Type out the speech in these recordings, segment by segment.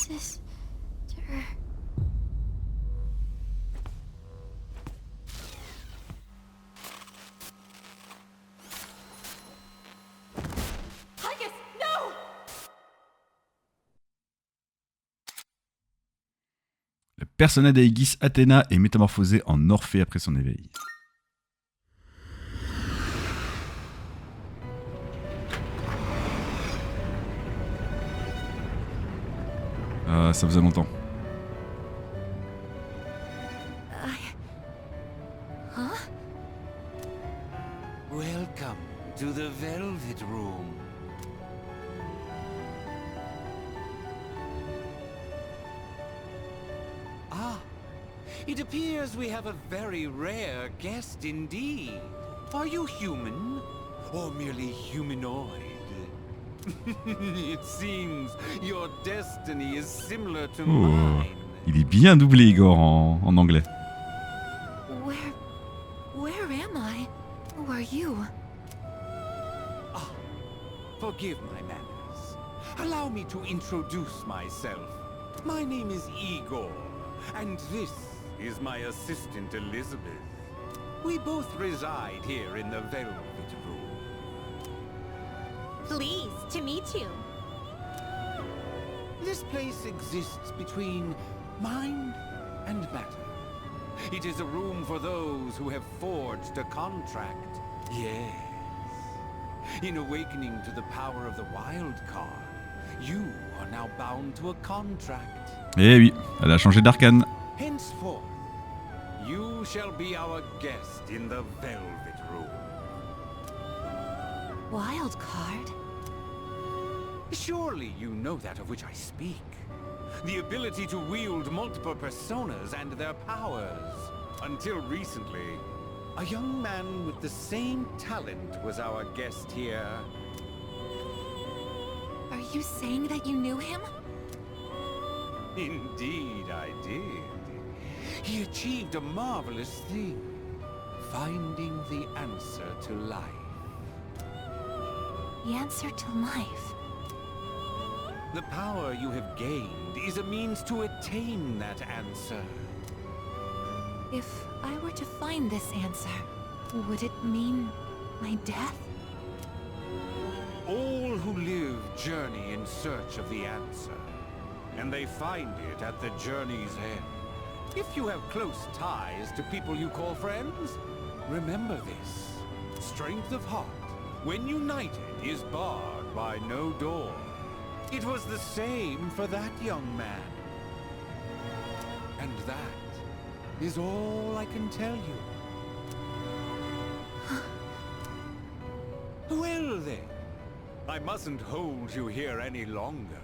sister. Le personnage d'Aegis Athéna est métamorphosé en Orphée après son éveil. Ah, ça faisait longtemps. Huh? Welcome to the Velvet Room. Ah, it appears we have a very rare guest indeed. Are you human? Or merely humanoid? It seems your destiny is similar to Oh, mine. il est bien doublé Igor en anglais. Where am I? Who are you? Ah, forgive my manners. Allow me to introduce myself. My name is Igor, and this is my assistant Elizabeth. We both reside here in the Velvet Room. Pleased to meet you. This place exists between mind and matter. It is a room for those who have forged a contract. Yes. In awakening to the power of the wild card, you are now bound to a contract. Eh oui, elle a changé d'arcane. Henceforth, you shall be our guest in the Velvet Room. Wild card? Surely you know that of which I speak. The ability to wield multiple personas and their powers. Until recently, a young man with the same talent was our guest here. Are you saying that you knew him? Indeed I did. He achieved a marvelous thing. Finding the answer to life. The answer to life. The power you have gained is a means to attain that answer. If I were to find this answer, would it mean my death? All who live journey in search of the answer, and they find it at the journey's end. If you have close ties to people you call friends, remember this. Strength of heart, when united, is barred by no door. It was the same for that young man. And that is all I can tell you. Well then, I mustn't hold you here any longer.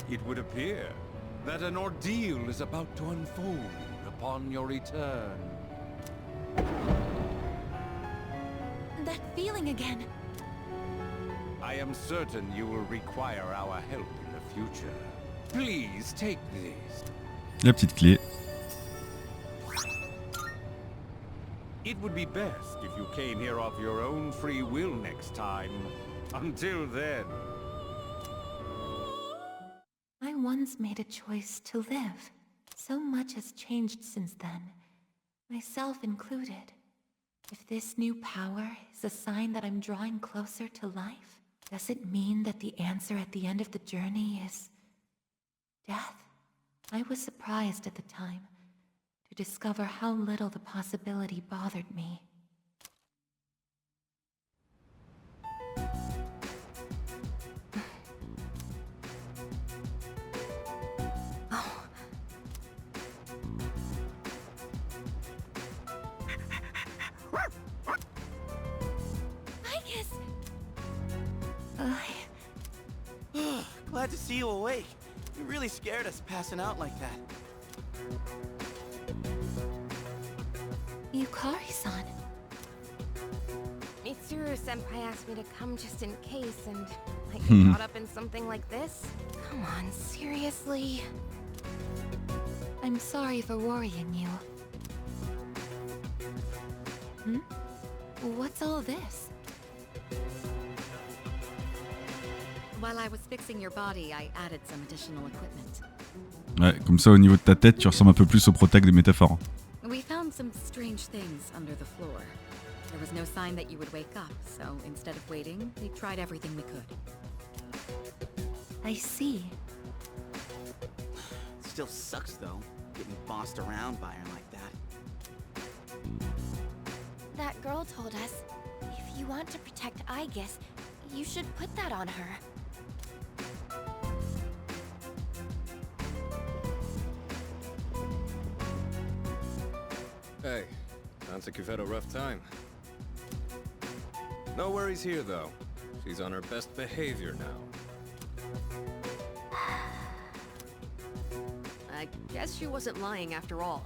It would appear that an ordeal is about to unfold upon your return. That feeling again. I am certain you will require our help in the future. Please take this. La petite clé. It would be best if you came here of your own free will next time. Until then. I once made a choice to live. So much has changed since then, myself included. If this new power is a sign that I'm drawing closer to life, does it mean that the answer at the end of the journey is death? I was surprised at the time to discover how little the possibility bothered me. Glad to see you awake. You really scared us passing out like that. Yukari-san. Mitsuru-senpai asked me to come just in case, and I get caught up in something like this? Come on, seriously? I'm sorry for worrying you. What's all this? While I was fixing your body, I added some additional equipment. Ouais, comme ça au niveau de ta tête, tu ressembles un peu plus au protag des métaphores. Hein. We found some strange things under the floor. There was no sign that you would wake up, so instead of waiting, we tried everything we could. I see. Still sucks though, getting bossed around by her like that. That girl told us, if you want to protect Aegis, you should put that on her. Hey, sounds like you've had a rough time. No worries here, though. She's on her best behavior now. I guess she wasn't lying after all.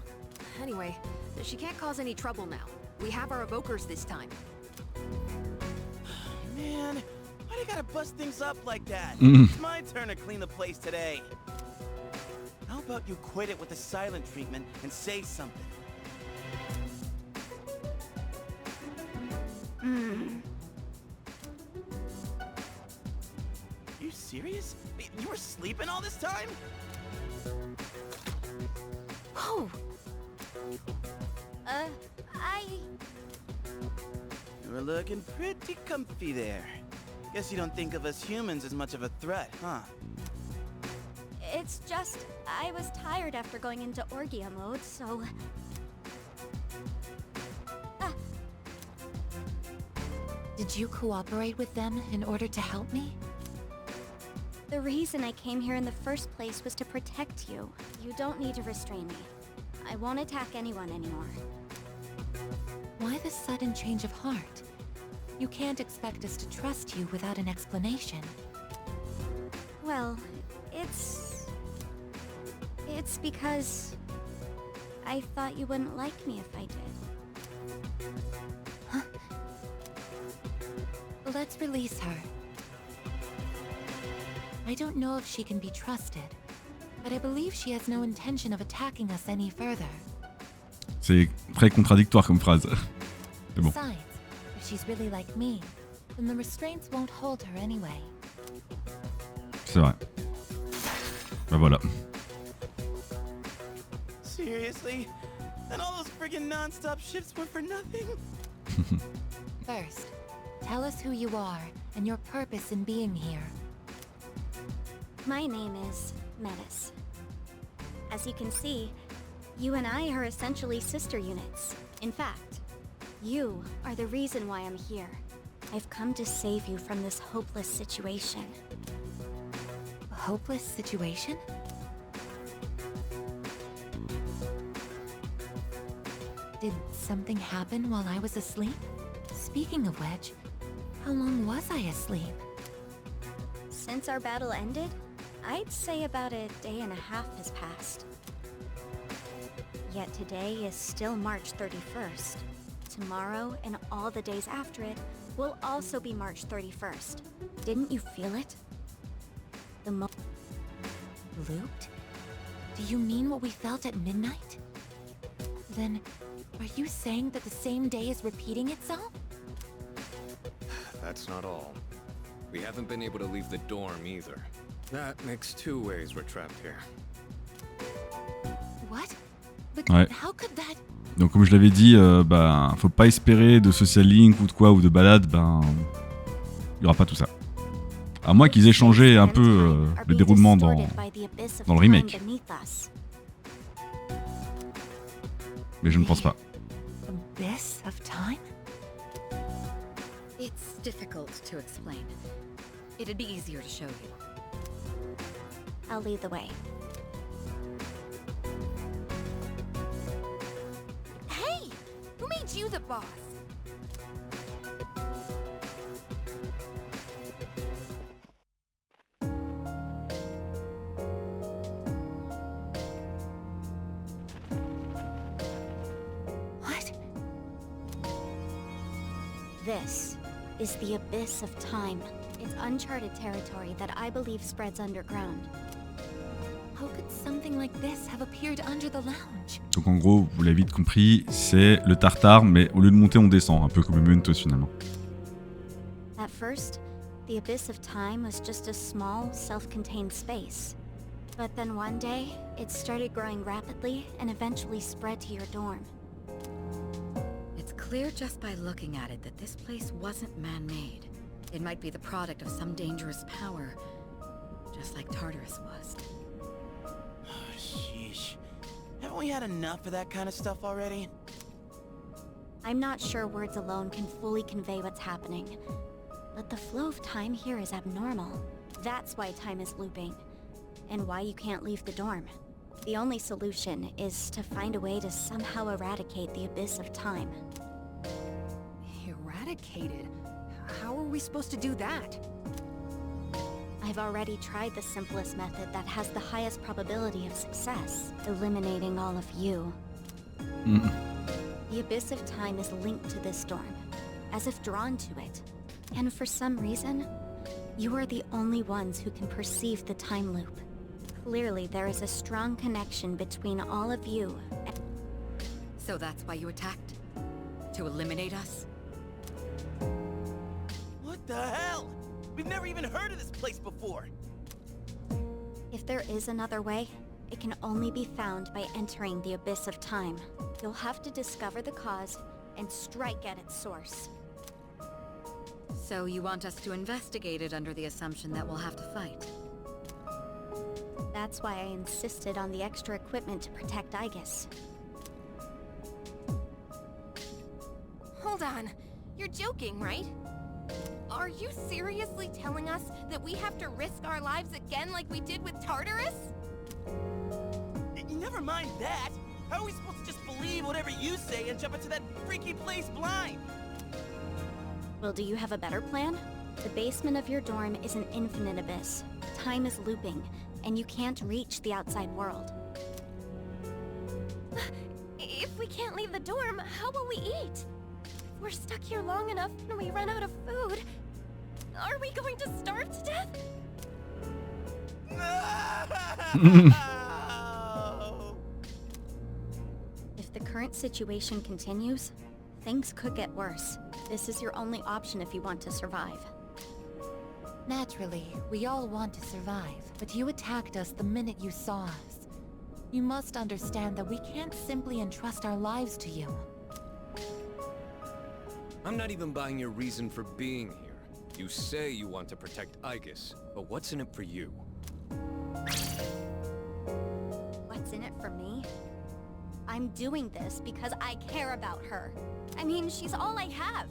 Anyway, she can't cause any trouble now. We have our evokers this time. Man, why do you gotta bust things up like that? It's my turn to clean the place today. How about you quit it with the silent treatment and say something? You serious? You were sleeping all this time? Whoa! You were looking pretty comfy there. Guess you don't think of us humans as much of a threat, huh? It's just, I was tired after going into Orgia mode, so... Did you cooperate with them in order to help me? The reason I came here in the first place was to protect you. You don't need to restrain me. I won't attack anyone anymore. Why the sudden change of heart? You can't expect us to trust you without an explanation. Well, it's because... I thought you wouldn't like me if I did. Huh? Let's release her. I don't know if she can be trusted, but I believe she has no intention of attacking us any further. C'est très contradictoire comme phrase. C'est bon. Besides, if she's really like me, then the restraints won't hold her anyway. C'est vrai. Bah voilà. Seriously? And all those friggin' non-stop shifts were for nothing? First, tell us who you are and your purpose in being here. My name is Métis. As you can see, you and I are essentially sister units. In fact, you are the reason why I'm here. I've come to save you from this hopeless situation. A hopeless situation? Did something happen while I was asleep? Speaking of which, how long was I asleep? Since our battle ended, I'd say about a day and a half has passed. Yet today is still March 31st. Tomorrow and all the days after it will also be March 31st. Didn't you feel it? Looped? Do you mean what we felt at midnight? Then, are you saying that the same day is repeating itself? That's not all. We haven't been able to leave the dorm either. That makes two ways we're trapped here. What? But Ouais. how could that... Donc comme je l'avais dit, bah, faut pas espérer de social link ou de quoi, ou de balade, ben... Il y aura pas tout ça. À moins qu'ils aient changé un peu le déroulement dans le remake. Mais je ne pense pas. Abyss of time? It's difficult to explain. It'd be easier to show you. I'll lead the way. Hey! Who made you the boss? What? This is the Abyss of Time. It's uncharted territory that I believe spreads underground. How could something like this have appeared under the lounge? Donc en gros, vous l'avez vite compris, c'est le tartare, mais au lieu de monter, on descend, un peu comme Métis finalement. At first, the Abyss of Time was just a small, self-contained space. But then one day, it started growing rapidly and eventually spread to your dorm. It's clear just by looking at it that this place wasn't man-made. It might be the product of some dangerous power, just like Tartarus was. Sheesh. Haven't we had enough of that kind of stuff already? I'm not sure words alone can fully convey what's happening. But the flow of time here is abnormal. That's why time is looping. And why you can't leave the dorm. The only solution is to find a way to somehow eradicate the Abyss of Time. Eradicated? How are we supposed to do that? I've already tried the simplest method that has the highest probability of success, eliminating all of you. The Abyss of Time is linked to this storm, as if drawn to it. And for some reason, you are the only ones who can perceive the time loop. Clearly, there is a strong connection between all of you. So that's why you attacked? To eliminate us? What the hell? We've never even heard of this place before. If there is another way, it can only be found by entering the Abyss of Time. You'll have to discover the cause and strike at its source. So you want us to investigate it under the assumption that we'll have to fight? That's why I insisted on the extra equipment to protect Aegis. Hold on. You're joking, right? Are you seriously telling us that we have to risk our lives again like we did with Tartarus? Never mind that. How are we supposed to just believe whatever you say and jump into that freaky place blind? Well, do you have a better plan? The basement of your dorm is an infinite abyss. Time is looping, and you can't reach the outside world. If we can't leave the dorm, how will we eat? If we're stuck here long enough and we run out of food, are we going to starve to death? No! If the current situation continues, things could get worse. This is your only option if you want to survive. Naturally, we all want to survive, but you attacked us the minute you saw us. You must understand that we can't simply entrust our lives to you. I'm not even buying your reason for being here. You say you want to protect Aegis, but what's in it for you? What's in it for me? I'm doing this because I care about her. I mean, she's all I have.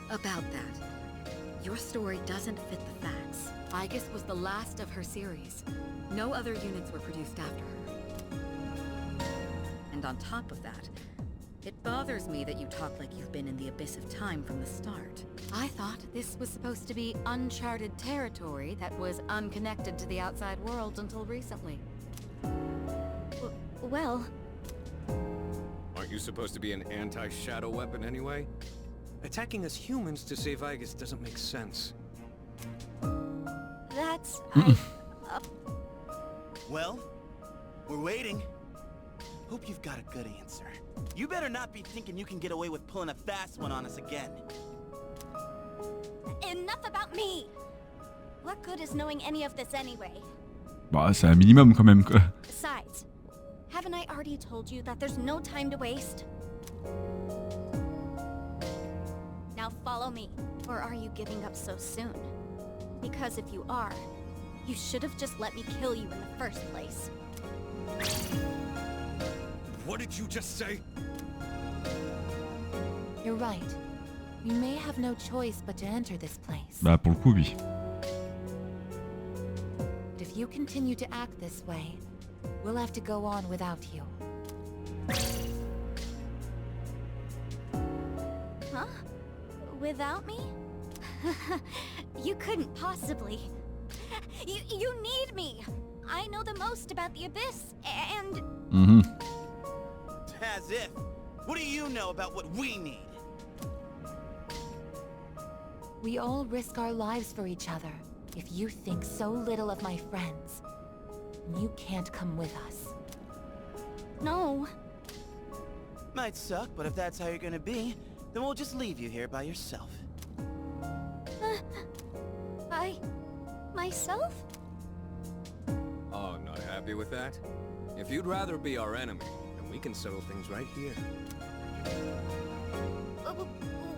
About that, your story doesn't fit the facts. Aegis was the last of her series. No other units were produced after her. And on top of that, it bothers me that you talk like you've been in the Abyss of Time from the start. I thought this was supposed to be uncharted territory that was unconnected to the outside world until recently. Well... Aren't you supposed to be an anti-shadow weapon anyway? Attacking us humans to save Aegis doesn't make sense. That's... Well, we're waiting. Hope you've got a good answer. You better not be thinking you can get away with pulling a fast one on us again. Enough about me! What good is knowing any of this anyway? Bah, c'est un minimum quand même, quoi. Besides, haven't I already told you that there's no time to waste? Now follow me. Or are you giving up so soon? Because if you are, you should have just let me kill you in the first place. What did you just say? You're right. We may have no choice but to enter this place. Bah, pour le coup, oui. But if you continue to act this way, we'll have to go on without you. Huh? Without me? You couldn't possibly. You need me! I know the most about the Abyss, and... As if. What do you know about what we need? We all risk our lives for each other. If you think so little of my friends, you can't come with us. No. Might suck, but if that's how you're gonna be, then we'll just leave you here by yourself. Myself? Oh, not happy with that? If you'd rather be our enemy, then we can settle things right here.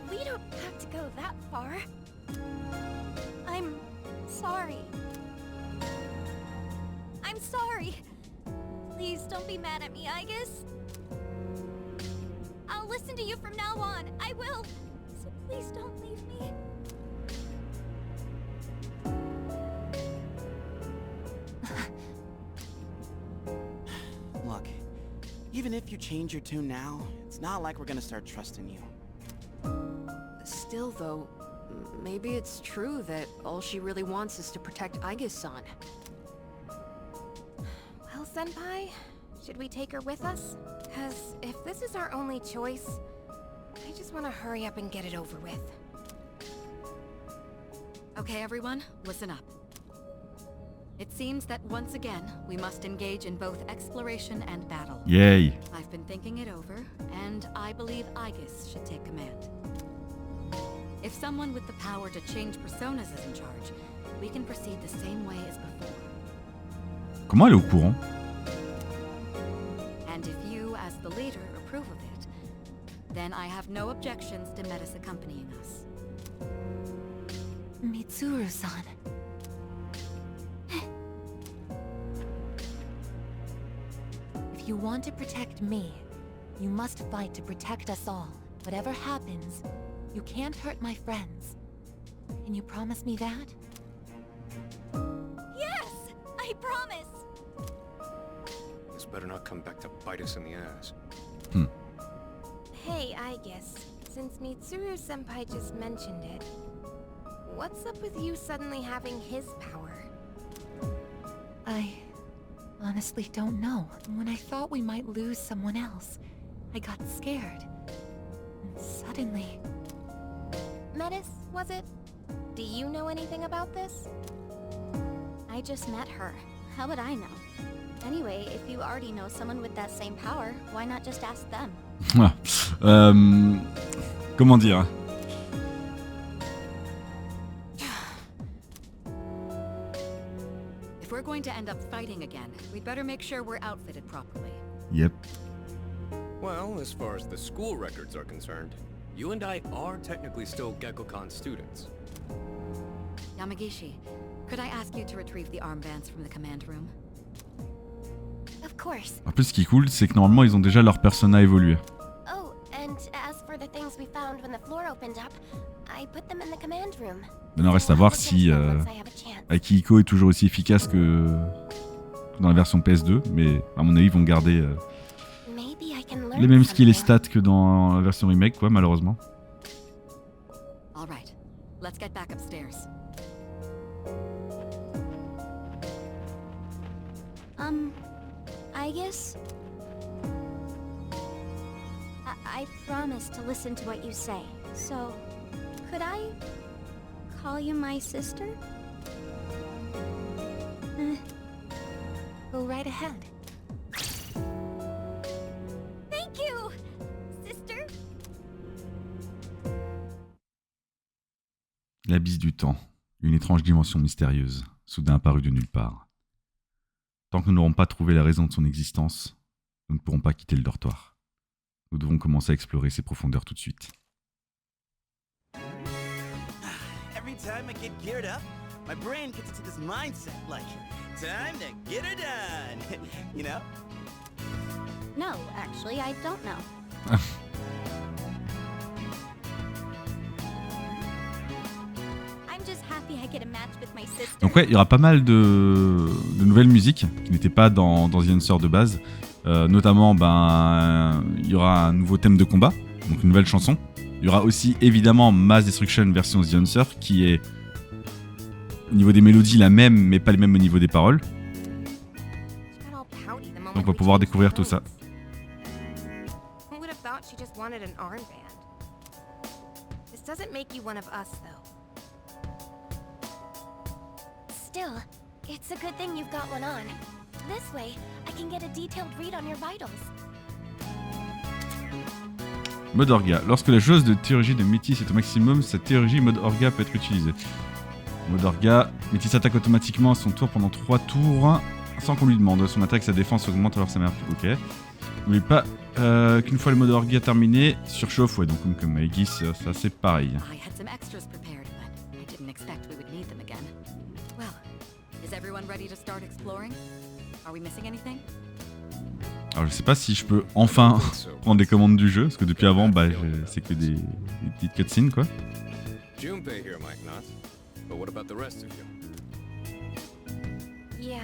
We don't have to go that far. I'm sorry. I'm sorry. Please don't be mad at me, Aigis. I'll listen to you from now on. I will. So please don't leave me. Look, even if you change your tune now, it's not like we're gonna start trusting you. Still, though, maybe it's true that all she really wants is to protect Aigis-san. Well, Senpai, should we take her with us? Because if this is our only choice, I just want to hurry up and get it over with. Okay, everyone, listen up. It seems that once again, we must engage in both exploration and battle. Yay. I've been thinking it over, and I believe Aigis should take command. If someone with the power to change personas is in charge, we can proceed the same way as before. Comment elle est au courant? And if you, as the leader, approve of it, then I have no objections to Métis accompanying us. Mitsuru-san. If you want to protect me, you must fight to protect us all. Whatever happens, you can't hurt my friends. Can you promise me that? Yes! I promise! This better not come back to bite us in the ass. Hey, Aigis, since Mitsuru-senpai just mentioned it, what's up with you suddenly having his power? I honestly don't know. When I thought we might lose someone else, I got scared. And suddenly... Métis, was it? Do you know anything about this? I just met her. How would I know? Anyway, if you already know someone with that same power, why not just ask them? Comment dire? If we're going to end up fighting again, we'd better make sure we're outfitted properly. Yep. Well, as far as the school records are concerned, you and I are technically still Gekkokan students. Yamagishi, could I ask you to retrieve the armbands from the command room? Of course. En plus, ce qui est cool, c'est que normalement, ils ont déjà leur persona évolué. Oh, and as for the things we found when the floor opened up, I put them in the command room. Maintenant, reste à voir si Akihiko est toujours aussi efficace que dans la version PS2, mais à mon avis, ils vont garder les mêmes skills et stats que dans la version remake, quoi, malheureusement. All right, let's get back upstairs. Aigis? I promise to listen to what you say, so could I call you my sister? Go right ahead. Thank you, sister. L'abysse du temps, une étrange dimension mystérieuse, soudain apparue de nulle part. Tant que nous n'aurons pas trouvé la raison de son existence, nous ne pourrons pas quitter le dortoir. Nous devons commencer à explorer ses profondeurs tout de suite. Every time I get geared up, my brain gets into this mindset like, time to get her done. You know? No, actually, I don't know. I'm just happy I get a match with my sister. Donc ouais, il y aura pas mal de nouvelles musiques qui n'étaient pas dans The Answer de base. Notamment, il y aura un nouveau thème de combat, donc une nouvelle chanson. Il y aura aussi évidemment Mass Destruction version The Answer, qui est au niveau des mélodies la même, mais pas les mêmes au niveau des paroles. Donc on va pouvoir découvrir tout ça. Who would have thought she just wanted an armband? This doesn't make you one of us, though. Still, it's a good thing you've got one on. This way, I can get a detailed read on your vitals. Mode Orga. Lorsque la jauge de théurgie de Métis est au maximum, sa théurgie mode Orga peut être utilisée. Mode orga. Métis attaque automatiquement à son tour pendant 3 tours sans qu'on lui demande. Son attaque, sa défense augmente alors ça meurt plus. Ok. N'oubliez pas qu'une fois le mode orga terminé, surchauffe. Ouais, donc comme Métis, ça c'est pareil. I had some extras prepared, but I didn't expect we would need them again. Well, is everyone ready to start exploring? Are we missing anything? Alors je sais pas si je peux enfin prendre les commandes du jeu, parce que depuis avant, bah, c'est que des petites cutscenes quoi. Junpei here might not. But what about the rest of you? Yeah.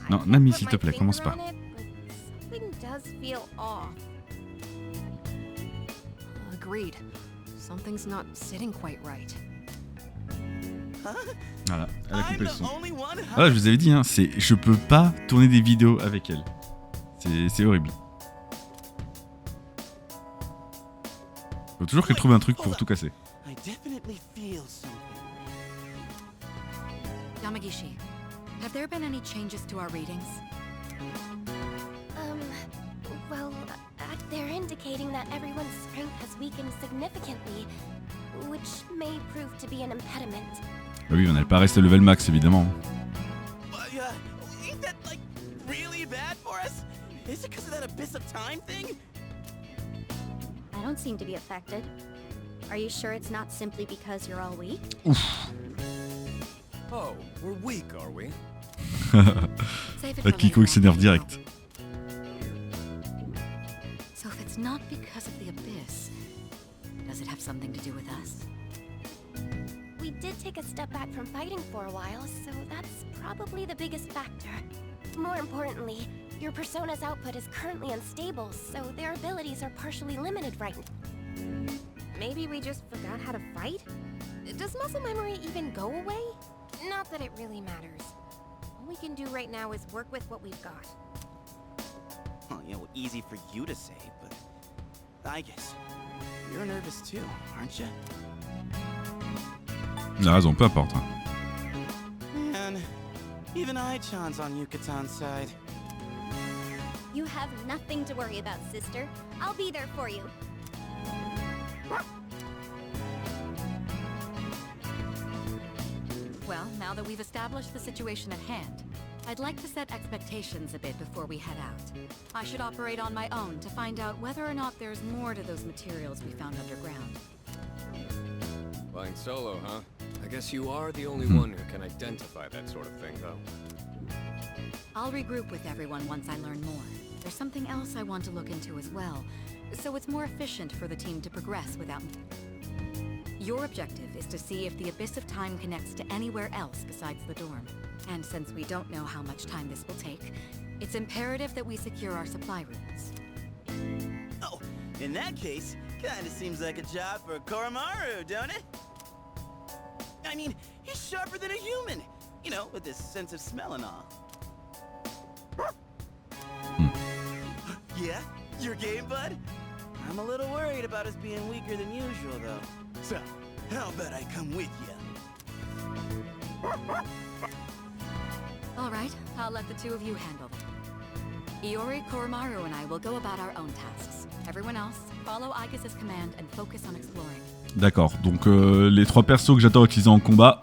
Non, Nami, s'il te plaît, commence pas. Something does feel off. Agreed. Something's not sitting quite right. Voilà, elle a coupé le I'm the son. only one, huh? Voilà, je vous avais dit, hein, je peux pas tourner des vidéos avec elle. C'est horrible. Faut toujours qu'elle trouve un truc pour tout casser. I definitely feel something. Yamagishi, have there been any changes to our readings? Well, they're indicating that everyone's strength has weakened significantly, which may prove to be an impediment. Bah oui, on n'allait pas rester level max évidemment. Ain't that like really bad for us? Is it because of that abyss of time thing? I don't seem to be affected. Are you sure it's not simply because you're all weak? Oh, we're weak, are we? Save it La for Kiko later il s'énerve on. direct. So if it's not because of the abyss, does it have something to do with us? We did take a step back from fighting for a while, so that's probably the biggest factor. More importantly, your persona's output is currently unstable, so their abilities are partially limited right now. Maybe we just forgot how to fight? Does muscle memory even go away? Not that it really matters. All we can do right now is work with what we've got. Oh, easy for you to say, but I guess you're nervous too, aren't you? Il a raison, peu importe. Hein. Man, even I-chan's on Yukatan's side. You have nothing to worry about, sister. I'll be there for you. Well, now that we've established the situation at hand, I'd like to set expectations a bit before we head out. I should operate on my own to find out whether or not there's more to those materials we found underground. Flying solo, huh? I guess you are the only one who can identify that sort of thing, though. I'll regroup with everyone once I learn more. There's something else I want to look into as well, so it's more efficient for the team to progress without me. Your objective is to see if the Abyss of Time connects to anywhere else besides the dorm. And since we don't know how much time this will take, it's imperative that we secure our supply routes. Oh, in that case, kinda seems like a job for Koromaru, don't it? I mean, he's sharper than a human, with his sense of smell and all. Yeah? Your game, bud? I'm a little worried about us being weaker than usual, though. So, how about I come with you? All right, I'll let the two of you handle them. Iori, Koromaru, and I will go about our own tasks. Everyone else, follow Aigis' command and focus on exploring. D'accord, donc les 3 persos que j'adore utiliser en combat,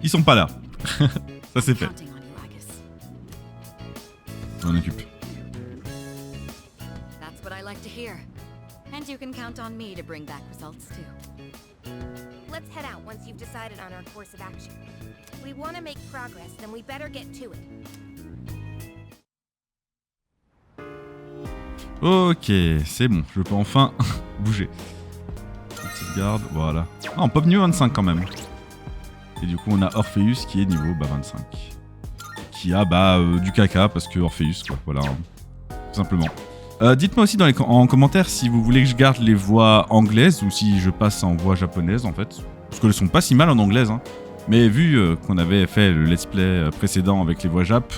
ils sont pas là. Ça c'est fait. Counting on you, Aigis. Je m'en occupe. That's what I like to hear. And you can count on me to bring back results too. Let's head out once you've decided on our course of action. If we want to make progress, then we better get to it. Ok, c'est bon, je peux enfin bouger. Petite garde, voilà. Ah, on pop niveau 25 quand même. Et du coup, on a Orpheus qui est niveau 25. Qui a du caca parce que Orpheus, quoi. Voilà, hein. Tout simplement. Dites-moi aussi en commentaire si vous voulez que je garde les voix anglaises ou si je passe en voix japonaise en fait. Parce qu'elles sont pas si mal en anglaise. Hein. Mais vu qu'on avait fait le let's play précédent avec les voix jap,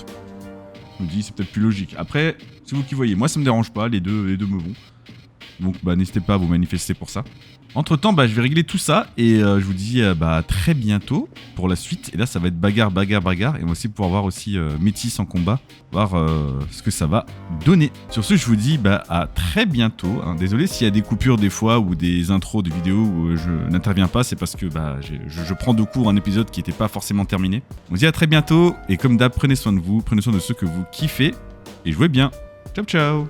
je me dis c'est peut-être plus logique. Après, c'est vous qui voyez. Moi ça me dérange pas, les deux me vont. Donc n'hésitez pas à vous manifester pour ça. Entre temps, je vais régler tout ça et je vous dis à très bientôt pour la suite. Et là, ça va être bagarre. Et on va aussi pouvoir voir aussi Métis en combat, voir ce que ça va donner. Sur ce, je vous dis à très bientôt. Hein. Désolé s'il y a des coupures des fois ou des intros de vidéos où je n'interviens pas, c'est parce que je prends de court un épisode qui n'était pas forcément terminé. On vous dit à très bientôt et comme d'hab, prenez soin de vous, prenez soin de ceux que vous kiffez et jouez bien. Ciao ciao.